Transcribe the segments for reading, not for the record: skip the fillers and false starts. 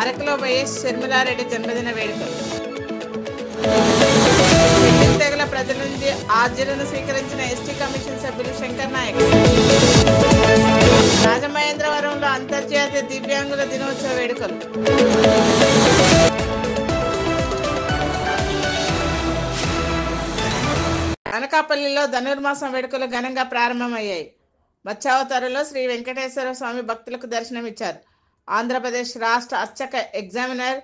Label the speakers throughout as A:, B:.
A: అరకులో వైఎస్ షర్మిలారెడ్డి జన్మదిన వేడుకలు. తెగల ప్రజల నుంచి ఆర్జీలను స్వీకరించిన ఎస్టీ కమిషన్ సభ్యులు శంకర్ నాయక్. రాజమహేంద్రవరంలో అంతర్జాతీయ దివ్యాంగుల దినోత్సవ వేడుకలు. అనకాపల్లిలో ధనుర్మాసం వేడుకలు ఘనంగా ప్రారంభమయ్యాయి. మత్స్యావతారంలో శ్రీ వెంకటేశ్వర స్వామి భక్తులకు దర్శనమిచ్చారు. ఆంధ్రప్రదేశ్ రాష్ట్ర అర్చక ఎగ్జామినర్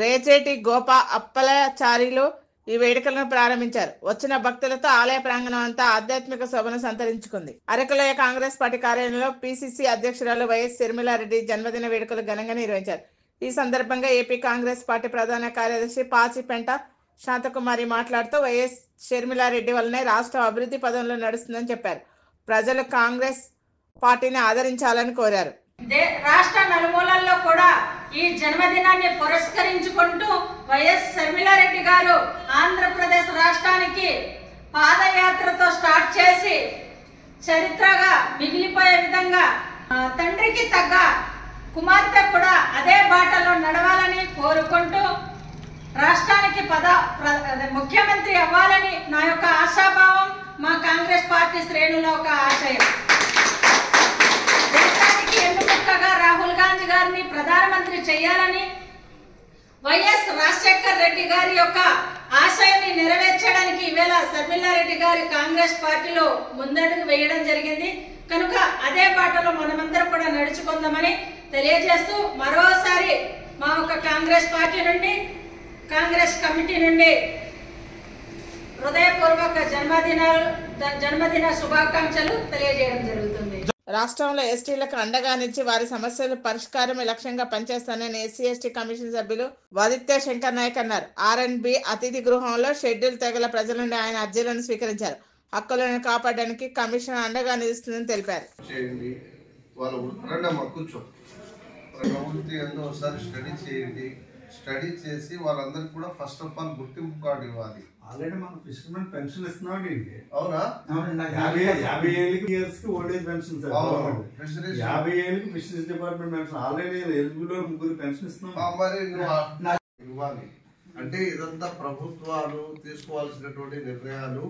A: రేచేటి గోపా అప్పలచారిలు ఈ వేడుకలను ప్రారంభించారు. వచ్చిన భక్తులతో ఆలయ ప్రాంగణం అంతా ఆధ్యాత్మిక శోభను సంతరించుకుంది. అరకులోయ కాంగ్రెస్ పార్టీ కార్యాలయంలో పిసిసి అధ్యక్షురాలు వైఎస్ షర్మిలారెడ్డి జన్మదిన వేడుకలు ఘనంగా నిర్వహించారు. ఈ సందర్భంగా ఏపీ కాంగ్రెస్ పార్టీ ప్రధాన కార్యదర్శి పాచిపెంట శాంతకుమారి మాట్లాడుతూ వైఎస్ షర్మిలారెడ్డి వల్లనే రాష్ట్రం అభివృద్ధి పదంలో నడుస్తుందని చెప్పారు. ప్రజలు కాంగ్రెస్ పార్టీని ఆదరించాలని కోరారు.
B: రాష్ట్ర నలుమూలల్లో కూడా ఈ జన్మదినాన్ని పురస్కరించుకుంటూ వైఎస్ షర్మిలారెడ్డి గారు ఆంధ్రప్రదేశ్ రాష్ట్రానికి పాదయాత్రతో స్టార్ట్ చేసి చరిత్రగా మిగిలిపోయే విధంగా తండ్రికి తగ్గ కుమార్తె కూడా అదే బాటలో నడవాలని కోరుకుంటూ రాష్ట్రానికి ముఖ్యమంత్రి అవ్వాలని నా యొక్క ఆశాభావం, మా కాంగ్రెస్ పార్టీ శ్రేణుల ఒక ఆశయం. దేశానికి ఎన్నుముక్కగా రాహుల్ గాంధీ గారిని ప్రధానమంత్రి చేయాలని వైఎస్ రాజశేఖర్ రెడ్డి గారి యొక్క ఆశయాన్ని నెరవేర్చడానికి ఈవేళ షర్మిలారెడ్డి గారి కాంగ్రెస్ పార్టీలో ముందడుగు వేయడం జరిగింది. కనుక అదే బాటలో మనమందరం కూడా నడుచుకుందామని తెలియజేస్తూ మరోసారి మా యొక్క కాంగ్రెస్ పార్టీ నుండి, కాంగ్రెస్ కమిటీ నుండి హృదయపూర్వక జన్మదిన శుభాకాంక్షలు తెలియజేయడం జరుగుతుంది.
A: రాష్ట్రంలో ఎస్టీలకు అండగా నిలిచి వారి సమస్యల పరిష్కారమే లక్ష్యంగా పనిచేస్తానని ఎస్సీ ఎస్టీ కమిషన్ సభ్యులు వాదిత్య శంకర్ నాయక్ అన్నారు. ఆర్ఎండ్బి అతిథి గృహంలో షెడ్యూల్ తెగల ప్రజల నుండి ఆయన అర్జీలను స్వీకరించారు. హక్కులను కాపాడడానికి కమిషన్ అండగా నిలుస్తుందని తెలిపారు.
C: స్టడీ చేసి వాళ్ళందరికీ కూడా ఫస్ట్ ఆఫ్ ఆల్ గుర్తింపు కార్డు ఇవ్వాలి.
D: ఆల్రెడీ మనం ఫిషర్మెన్ పెన్షన్ ఇస్తున్నాం.
C: అవునా?
D: 50 ఏళ్ళకి ఓల్డ్ ఏజ్ పెన్షన్ సార్. 50 ఏళ్ళకి fisheries department pension already eligible ముగ్గురు పెన్షన్ ఇస్తున్నాం.
C: మరి ఇవ్వాలి అంటే ఇదంతా ప్రభుత్వాలు తీసుకోవాల్సినటువంటి నిర్ణయాలు,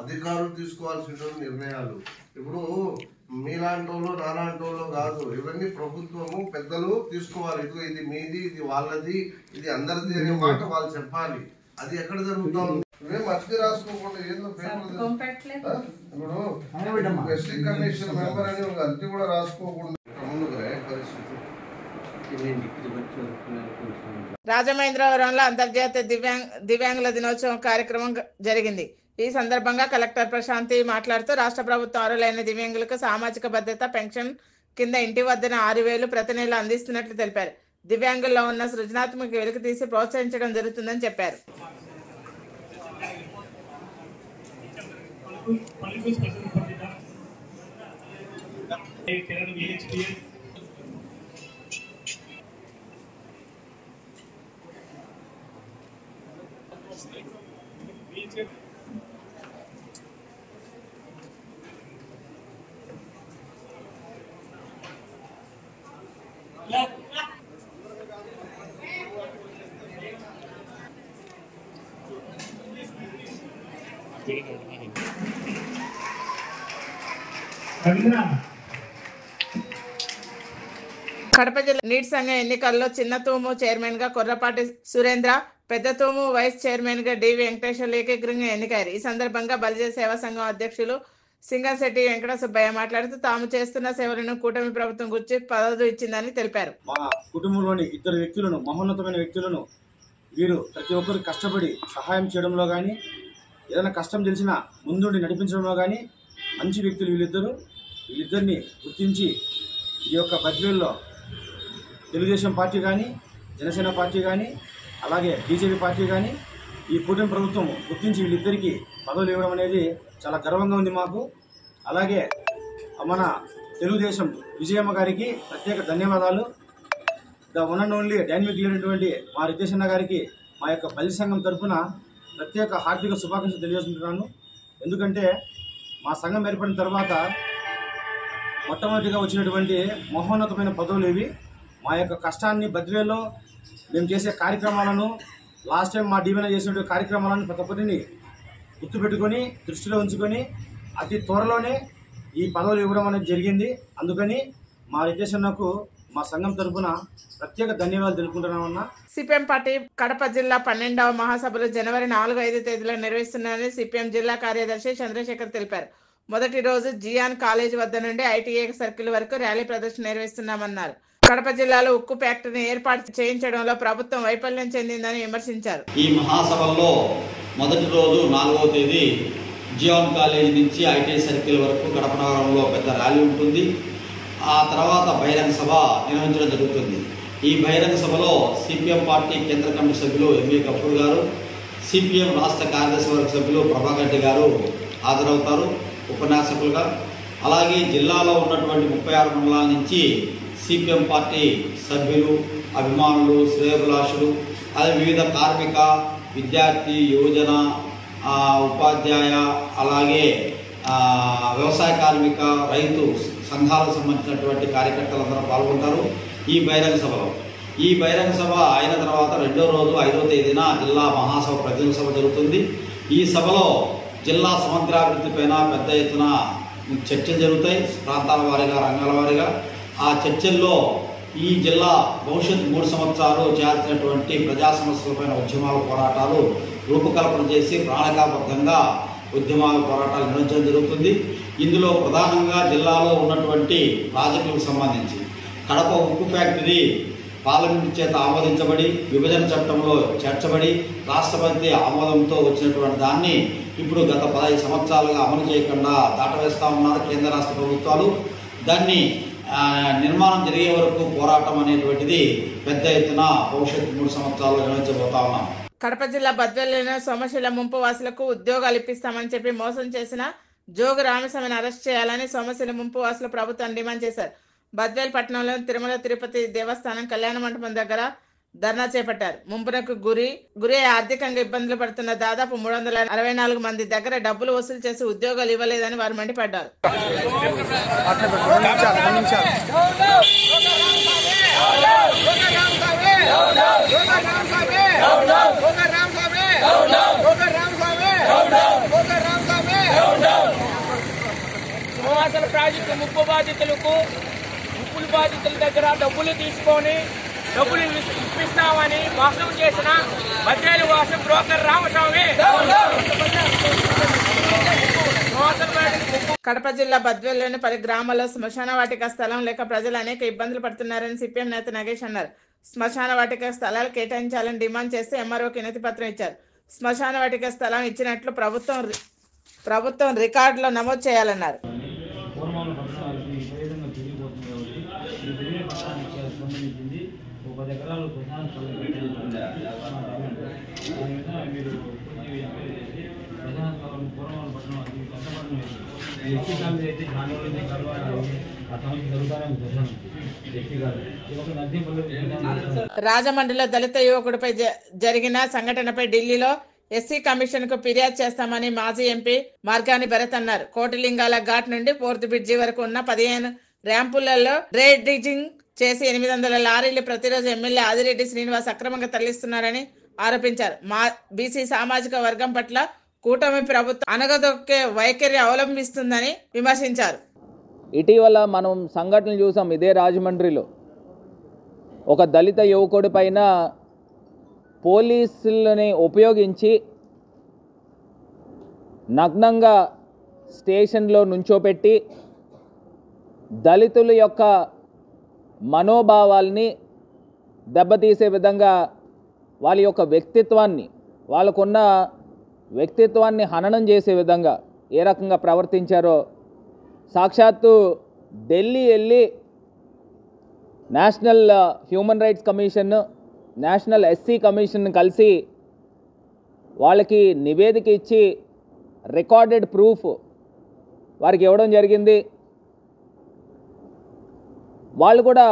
C: అధికారులు తీసుకోవాల్సినటువంటి నిర్ణయాలు. ఇప్పుడు మీలాంటి వాళ్ళు నాలాంటి వాళ్ళు కాదు, ఇవన్నీ ప్రభుత్వము పెద్దలు తీసుకోవాలి. ఇదిగో ఇది మీది, ఇది వాళ్ళది, ఇది అందరిది అనే మాట వాళ్ళు చెప్పాలి. అది ఎక్కడ జరుగుతాం? మేము అతికి రాసుకోకుండా ఏదో ఇప్పుడు ఎస్టీ కమిషన్ మెంబర్ అని ఒక అతి కూడా రాసుకోకుండా పరిస్థితి.
A: రాజమహేంద్రవరంలో అంతర్జాతీయ దివ్యాంగుల దినోత్సవం కార్యక్రమం జరిగింది. ఈ సందర్భంగా కలెక్టర్ ప్రశాంతి మాట్లాడుతూ రాష్ట్ర ప్రభుత్వం అర్హులైన దివ్యాంగులకు సామాజిక భద్రత పెన్షన్ కింద ఇంటి వద్దన 6,000 ప్రతి నెల అందిస్తున్నట్లు తెలిపారు. దివ్యాంగుల్లో ఉన్న సృజనాత్మక వెలుగు తీసి ప్రోత్సహించడం జరుగుతుందని చెప్పారు. కడప జిల్లా నీటి సంఘం ఎన్నికల్లో చిన్నతూము చైర్మన్ గా కొర్రపాటి సురేంద్ర, పెద్దతూము వైస్ చైర్మన్ గా డి వెంకటేశ్వర్లు ఏకగ్రీవంగా ఎన్నికయ్యారు. ఈ సందర్భంగా బలిజ సేవా సంఘం అధ్యక్షులు సింగశెట్టి వెంకట సుబ్బయ్య మాట్లాడుతూ తాము చేస్తున్న సేవలను కూటమి ప్రభుత్వం గురించి పదవి ఇచ్చిందని తెలిపారు.
E: మా కుటుంబంలోని 2 వ్యక్తులను, మహోన్నతమైన వ్యక్తులను, వీరు ప్రతి ఒక్కరు కష్టపడి సహాయం చేయడంలో కానీ, ఏదైనా కష్టం తెలిసినా ముందుండి నడిపించడంలో కానీ మంచి వ్యక్తులు వీళ్ళిద్దరిని గుర్తించి ఈ యొక్క బద్వేల్లో తెలుగుదేశం పార్టీ కానీ, జనసేన పార్టీ కానీ, అలాగే బీజేపీ పార్టీ కానీ ఈ కూటమి ప్రభుత్వం గుర్తించి వీళ్ళిద్దరికీ పదవులు ఇవ్వడం అనేది చాలా గర్వంగా ఉంది మాకు. అలాగే మన తెలుగుదేశం విజయమ్మ గారికి ప్రత్యేక ధన్యవాదాలు. The one and only dynamic leader మా రితేష్ అన్న గారికి మా యొక్క బలిజ సంఘం తరఫున ప్రత్యేక హార్దిక శుభాకాంక్షలు తెలియజేస్తున్నాను. ఎందుకంటే మా సంఘం ఏర్పడిన తర్వాత మొట్టమొదటిగా వచ్చినటువంటి మహోన్నతమైన పదవులు ఇవి. మా యొక్క కష్టాన్ని బద్వేలో మేము చేసే కార్యక్రమాలను లాస్ట్ టైం మా డివిజన్లో చేసినటువంటి కార్యక్రమాలను ప్రతి ఒక్కటిని గుర్తుపెట్టుకొని దృష్టిలో ఉంచుకొని అతి త్వరలోనే ఈ పదవులు ఇవ్వడం అనేది జరిగింది. అందుకని మా రితేషన్నకు మా సంఘం తరఫున ప్రత్యేక ధన్యవాదాలు తెలుపుకుంటున్నామన్నా.
A: సిపిఎం పార్టీ కడప జిల్లా 12వ మహాసభలు జనవరి 4-5 తేదీలో నిర్వహిస్తున్నారని సిపిఎం జిల్లా కార్యదర్శి చంద్రశేఖర్ తెలిపారు. మొదటి రోజు జియాన్ కాలేజ్ వద్ద నుండి ఐటీఐ సర్కిల్ వరకు ర్యాలీ ప్రదర్శన నిర్వహిస్తున్నామన్నారు. కడప జిల్లాలో ఉక్కు ఫ్యాక్టరీని ఏర్పాటు చేయించడంలో ప్రభుత్వం వైఫల్యం చెందిందని విమర్శించారు.
F: ఈ మహాసభల్లో మొదటి రోజు 4వ తేదీ జియాన్ కాలేజ్ నుంచి ఐటీఐ సర్కిల్ వరకు కడప నగరంలో పెద్ద ర్యాలీ ఉంటుంది. ఆ తర్వాత బహిరంగ సభ నిర్వహించడం జరుగుతుంది. ఈ బహిరంగ సభలో సిపిఎం పార్టీ కేంద్ర కమిటీ సభ్యులు ఎంఏ కపూర్ గారు, సిపిఎం రాష్ట్ర కార్యదర్శి వర్గ సభ్యులు ప్రభాకర్ రెడ్డి గారు హాజరవుతారు ఉపన్యాసకులుగా. అలాగే జిల్లాలో ఉన్నటువంటి 36 మండలాల నుంచి సిపిఎం పార్టీ సభ్యులు, అభిమానులు, శ్రేయోభిలాషులు, అదే వివిధ కార్మిక, విద్యార్థి, యువజన, ఉపాధ్యాయ, అలాగే వ్యవసాయ కార్మిక, రైతు సంఘాలకు సంబంధించినటువంటి కార్యకర్తలందరూ పాల్గొంటారు ఈ బహిరంగ సభలో. ఈ బహిరంగ సభ అయిన తర్వాత రెండో రోజు 5వ తేదీన జిల్లా మహాసభ ప్రతినిధుల సభ జరుగుతుంది. ఈ సభలో జిల్లా సమగ్రాభివృద్ధిపైన పెద్ద ఎత్తున చర్చలు జరుగుతాయి, ప్రాంతాల వారీగా, రంగాల వారీగా. ఆ చర్చల్లో ఈ జిల్లా భవిష్యత్తు 3 సంవత్సరాలు చేయాల్సినటువంటి ప్రజా సమస్యలపైన ఉద్యమాల పోరాటాలు రూపకల్పన చేసి ప్రణాళికాబద్ధంగా ఉద్యమాల పోరాటాలు నిర్వహించడం జరుగుతుంది. ఇందులో ప్రధానంగా జిల్లాలో ఉన్నటువంటి ప్రాజెక్టులకు సంబంధించి కడప ఉక్కు ఫ్యాక్టరీ పార్లమెంటు చేత ఆమోదించబడి విభజన చట్టంలో చేర్చబడి రాష్ట్రపతి ఆమోదంతో వచ్చినటువంటి దాన్ని ఇప్పుడు గత 15 సంవత్సరాలుగా అమలు చేయకుండా దాటవేస్తూ ఉన్నారు కేంద్ర రాష్ట్ర ప్రభుత్వాలు. దాన్ని నిర్మాణం జరిగే వరకు పోరాటం అనేటువంటిది పెద్ద ఎత్తున భవిష్యత్తు 3 సంవత్సరాలు నిర్వహించబోతా ఉన్నాం.
A: కడప జిల్లా బద్వేలులోని సోమశిల ముంపు వాసులకు ఉద్యోగాలు ఇప్పిస్తామని చెప్పి మోసం చేసిన జోగు రామస్వామిని అరెస్ట్ చేయాలని సోమశిల ముంపు వాసులు ప్రభుత్వాన్ని డిమాండ్ చేశారు. బద్వేల్ పట్టణంలోని తిరుమల తిరుపతి దేవస్థానం కళ్యాణ మండపం దగ్గర ధర్నా చేపట్టారు. ముంపునకు గురి ఆర్థికంగా ఇబ్బందులు పడుతున్న దాదాపు 364 మంది దగ్గర డబ్బులు వసూలు చేసి ఉద్యోగాలు ఇవ్వలేదని వారు మండిపడ్డారు.
G: సింహాచల ప్రాజెక్టు ముప్పు బాధితులకు ముప్పుల బాధితుల దగ్గర డబ్బులు తీసుకొని డబ్బులు ఇప్పిస్తామని మోసం చేసిన బద్వేలు వాసు బ్రోకర్ రామస్వామి.
A: కడప జిల్లా బద్వేలులోని 10 గ్రామాల్లో శ్మశాన వాటిక స్థలం లేక ప్రజలు అనేక ఇబ్బందులు పడుతున్నారని సిపిఎం నేత నగేష్ అన్నారు. శ్మశాన వాటిక స్థలాలు కేటాయించాలని డిమాండ్ చేస్తే ఎంఆర్ఓకి వినతి పత్రం ఇచ్చారు. శ్మశాన వాటిక స్థలం ఇచ్చినట్లు ప్రభుత్వం రికార్డులో నమోదు చేయాలన్నారు. రాజమండ్రిలో దళిత యువకుడిపై జరిగిన సంఘటనపై ఢిల్లీలో ఎస్సీ కమిషన్ కు ఫిర్యాదు చేస్తామని మాజీ ఎంపీ మార్గాని భరత్ అన్నారు. కోటిలింగాల ఘాట్ నుండి 4th బ్రిడ్జి వరకు ఉన్న 15 ర్యాంపులలో డ్రైజింగ్ చేసి 800 లారీలు ప్రతిరోజు ఎమ్మెల్యే ఆదిరెడ్డి శ్రీనివాస్ అక్రమంగా తరలిస్తున్నారని ఆరోపించారు. బీసీ సామాజిక వర్గం పట్ల కూటమి ప్రభుత్వం అనగదొక్కే వైఖరి అవలంబిస్తుందని విమర్శించారు.
H: ఇటీవల మనం సంఘటనలు చూసాం. ఇదే రాజమండ్రిలో ఒక దళిత యువకుడి పైన పోలీసులని ఉపయోగించి నగ్నంగా స్టేషన్లో నుంచోపెట్టి దళితుల యొక్క మనోభావాల్ని దెబ్బతీసే విధంగా వాళ్ళ యొక్క వ్యక్తిత్వాన్ని, వాళ్ళకున్న వ్యక్తిత్వాన్ని హననం చేసే విధంగా ఏ రకంగా ప్రవర్తించారో సాక్షాత్తు ఢిల్లీ వెళ్ళి national human rights commission, national SC commission కలిసి వాళ్ళకి నివేదిక ఇచ్చి రికార్డెడ్ ప్రూఫ్ వారికి ఇవ్వడం జరిగింది. వాళ్ళు కూడా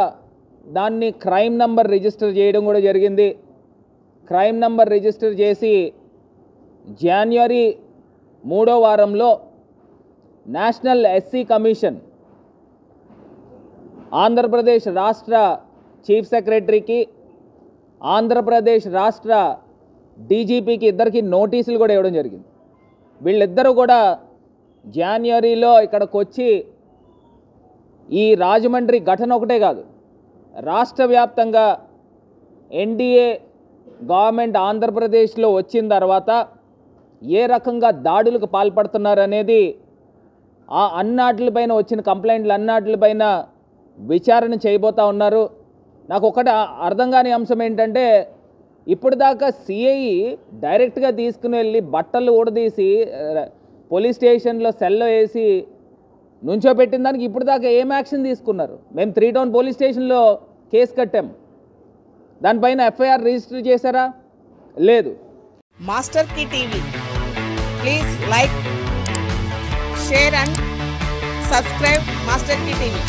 H: దాన్ని క్రైమ్ నంబర్ రిజిస్టర్ చేయడం కూడా జరిగింది. క్రైమ్ నంబర్ రిజిస్టర్ చేసి జనవరి 3వ వారంలో నేషనల్ ఎస్సీ కమిషన్ ఆంధ్రప్రదేశ్ రాష్ట్ర చీఫ్ సెక్రటరీకి, ఆంధ్రప్రదేశ్ రాష్ట్ర డీజీపీకి ఇద్దరికి నోటీసులు కూడా ఇవ్వడం జరిగింది. వీళ్ళిద్దరూ కూడా జనవరిలో ఇక్కడికి వచ్చి ఈ రాజమండ్రి ఘటన ఒకటే కాదు, రాష్ట్ర వ్యాప్తంగా ఎన్డీఏ గవర్నమెంట్ ఆంధ్రప్రదేశ్లో వచ్చిన తర్వాత ఏ రకంగా దాడులకు పాల్పడుతున్నారనేది ఆ అన్నాటిపైన వచ్చిన కంప్లైంట్లు అన్నాటిపైన విచారణ చేయబోతూ ఉన్నారు. నాకు ఒకటి అర్థం కాని అంశం ఏంటంటే, ఇప్పుడు దాకా సిఐ డైరెక్ట్గా తీసుకుని వెళ్ళి బట్టలు ఊడదీసి పోలీస్ స్టేషన్లో సెల్లో వేసి నుంచోబెట్టిన దానికి ఇప్పుడు దాకా ఏం యాక్షన్ తీసుకున్నారు? మేము 3 టౌన్ పోలీస్ స్టేషన్లో కేసు కట్టాం, దానిపైన ఎఫ్ఐఆర్ రిజిస్టర్ చేశారా? లేదు.
A: Master key TV, please like, share and subscribe master key TV.